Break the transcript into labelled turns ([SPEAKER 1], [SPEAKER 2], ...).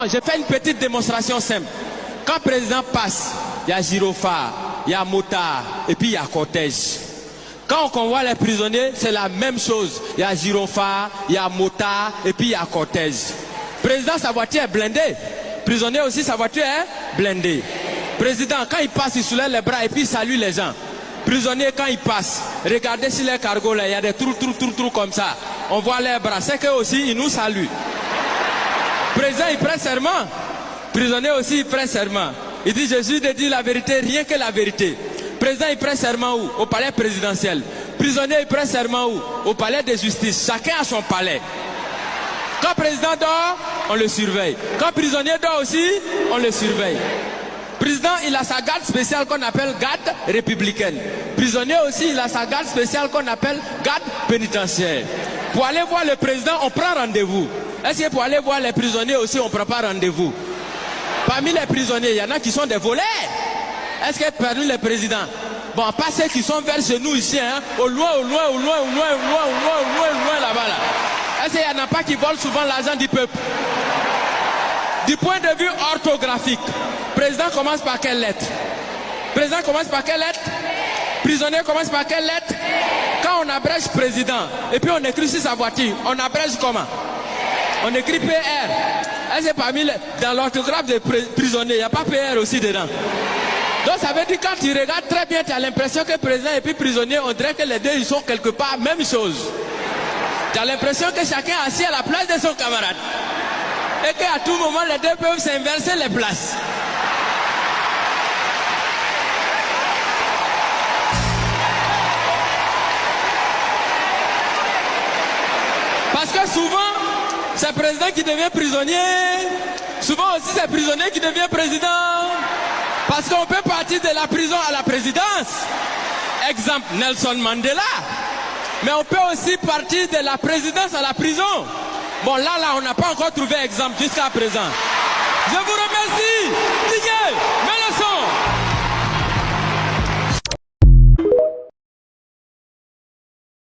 [SPEAKER 1] Je fais une petite démonstration simple. Quand le président passe, il y a gyrophare, il y a motard et puis il y a cortège. Quand on convoie les prisonniers, c'est la même chose. Il y a gyrophare, il y a motard et puis il y a cortège. Président, sa voiture est blindée. Prisonnier aussi, sa voiture est blindée. Président, quand il passe, il soulève les bras et puis il salue les gens. Prisonnier, quand il passe, regardez sur les cargos là, il y a des trous comme ça. On voit les bras, c'est qu'eux aussi, ils nous saluent. Président, il prête serment. Prisonnier aussi, il prête serment. Il dit, Jésus de dire la vérité, rien que la vérité. Président, il prête serment où? Au palais présidentiel. Prisonnier, il prête serment où? Au palais de justice. Chacun a son palais. Quand président dort, on le surveille. Quand prisonnier dort aussi, on le surveille. Président, il a sa garde spéciale qu'on appelle garde républicaine. Prisonnier aussi, il a sa garde spéciale qu'on appelle garde pénitentiaire. Pour aller voir le président, on prend rendez-vous. Est-ce que pour aller voir les prisonniers aussi, on ne prend pas rendez-vous? Parmi les prisonniers, il y en a qui sont des voleurs. Est-ce que parmi les présidents, bon, pas ceux qui sont vers chez nous ici, hein, au loin là-bas là. Est-ce qu'il n'y en a pas qui volent souvent l'argent du peuple? Du point de vue orthographique, président commence par quelle lettre? Président commence par quelle lettre? Prisonnier commence par quelle lettre? Quand on abrège président, et puis on écrit sur sa voiture, on abrège comment? On écrit PR. Est-ce que parmi dans l'orthographe des prisonniers, il n'y a pas PR aussi dedans? Donc ça veut dire quand tu regardes très bien, tu as l'impression que président et puis prisonnier, on dirait que les deux ils sont quelque part même chose. Tu as l'impression que chacun est assis à la place de son camarade. Et qu'à tout moment, les deux peuvent s'inverser les places. Parce que souvent, c'est le président qui devient prisonnier. Souvent aussi, c'est le prisonnier qui devient président. Parce qu'on peut partir de la prison à la présidence. Exemple, Nelson Mandela. Mais on peut aussi partir de la présidence à la prison. Bon, là, on n'a pas encore trouvé exemple jusqu'à présent. Je vous remercie. Tigé.